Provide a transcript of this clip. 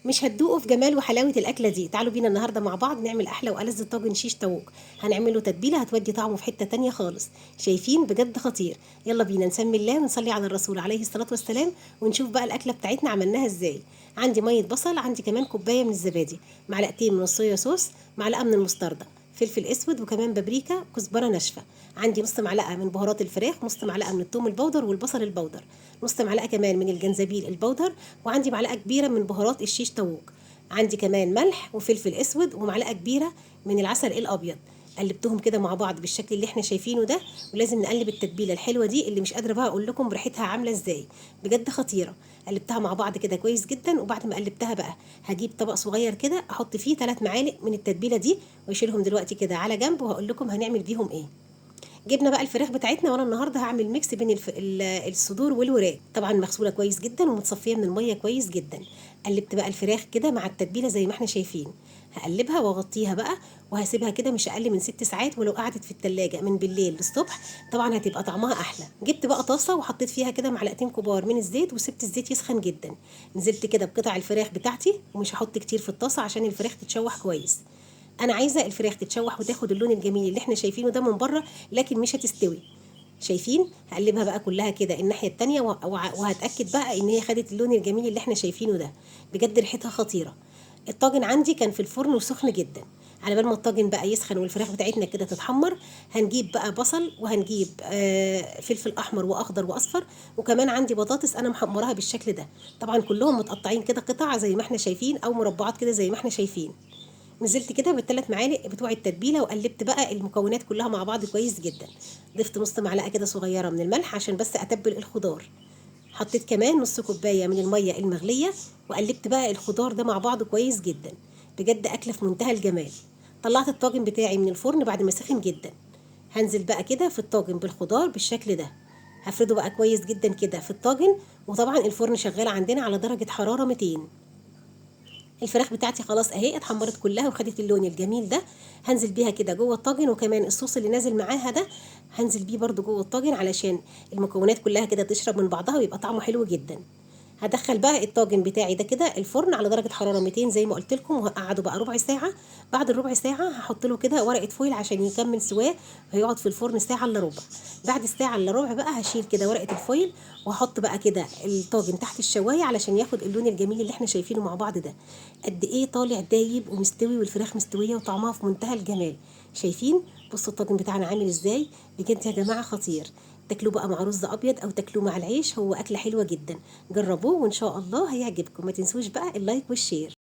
مش هتدوقوا في جمال وحلاوة الأكلة دي. تعالوا بينا النهاردة مع بعض نعمل أحلى وألذ طاجن شيش طاووق. هنعمل له تتبيلة هتودي طعمه في حتة تانية خالص. شايفين؟ بجد خطير. يلا بينا نسمي الله ونصلي على الرسول عليه الصلاة والسلام، ونشوف بقى الأكلة بتاعتنا عملناها ازاي. عندي مية بصل، عندي كمان كوباية من الزبادي، معلقتين من الصويا صوص، معلقة من المستردة، فلفل اسود وكمان بابريكا، كزبره ناشفه. عندي نص معلقه من بهارات الفراخ، نص معلقه من الثوم البودر والبصل البودر، نص معلقه كمان من الجنزبيل البودر، وعندي معلقه كبيره من بهارات الشيش طاووق. عندي كمان ملح وفلفل اسود ومعلقه كبيره من العسل الابيض. قلبتهم كده مع بعض بالشكل اللي احنا شايفينه ده. ولازم نقلب التتبيله الحلوه دي اللي مش قادره بقى اقول لكم ريحتها عامله ازاي، بجد خطيره. قلبتها مع بعض كده كويس جدا، وبعد ما قلبتها بقى هجيب طبق صغير كده احط فيه 3 معالق من التتبيله دي، واشيلهم دلوقتي كده على جنب، وهقول لكم هنعمل بيهم ايه. جبنا بقى الفراخ بتاعتنا، وانا النهارده هعمل ميكس بين الصدور والوراك، طبعا مغسوله كويس جدا ومتصفيه من الميه كويس جدا. قلبت بقى الفراخ كده مع التتبيله زي ما احنا شايفين. هقلبها واغطيها بقى، وهسيبها كده مش اقل من 6 ساعات، ولو قعدت في التلاجة من بالليل للصبح طبعا هتبقى طعمها احلى. جبت بقى طاسه وحطيت فيها كده معلقتين كبار من الزيت، وسبت الزيت يسخن جدا. نزلت كده بقطع الفراخ بتاعتي، ومش هحط كتير في الطاسه عشان الفراخ تتشوح كويس. انا عايزه الفراخ تتشوح وتاخد اللون الجميل اللي احنا شايفينه ده من بره، لكن مش هتستوي. شايفين؟ هقلبها بقى كلها كده الناحيه التانية، وهتاكد بقى ان هي خدت اللون الجميل اللي احنا شايفينه ده. بجد ريحتها خطيره. الطاجن عندي كان في الفرن وسخن جدا. على بال ما الطاجن بقى يسخن والفراخ بتاعتنا كده تتحمر، هنجيب بقى بصل، وهنجيب فلفل احمر واخضر واصفر، وكمان عندي بطاطس انا محمراها بالشكل ده. طبعا كلهم متقطعين كده قطع زي ما احنا شايفين، او مربعات كده زي ما احنا شايفين. نزلت كده بالثلاث معالق بتوع التتبيله، وقلبت بقى المكونات كلها مع بعض كويس جدا. ضفت نص معلقه كده صغيره من الملح عشان بس اتبل الخضار. حطيت كمان نص كوبايه من الميه المغليه، وقلبت بقى الخضار ده مع بعضه كويس جدا. بجد اكله في منتهى الجمال. طلعت الطاجن بتاعي من الفرن بعد ما سخن جدا. هنزل بقى كده في الطاجن بالخضار بالشكل ده. هفرده بقى كويس جدا كده في الطاجن. وطبعا الفرن شغال عندنا على درجه حراره 200. الفراخ بتاعتي خلاص اهي اتحمرت كلها وخدت اللون الجميل ده. هنزل بيها كده جوه الطاجن، وكمان الصوص اللي نازل معاها ده هنزل بيه برده جوه الطاجن، علشان المكونات كلها كده تشرب من بعضها ويبقى طعمه حلو جدا. هدخل بقى الطاجن بتاعي ده كده الفرن على درجه حراره 200 زي ما قلت لكم، وهقعده بقى ربع ساعه. بعد الربع ساعه هحط له كده ورقه فويل عشان يكمل سواه. هيقعد في الفرن ساعه الا ربع. بعد الساعه الا ربع بقى هشيل كده ورقه الفويل، وهحط بقى كده الطاجن تحت الشوايه علشان ياخد اللون الجميل اللي احنا شايفينه مع بعض ده. قد ايه طالع دايب ومستوي، والفراخ مستويه وطعمها في منتهى الجمال. شايفين؟ بصوا الطاجن بتاعنا عامل ازاي. بجد يا جماعه خطير. تاكلوه بقى مع رز ابيض او تاكلوه مع العيش، هو اكله حلوه جدا. جربوه وان شاء الله هيعجبكم. ما تنسوش بقى اللايك والشير.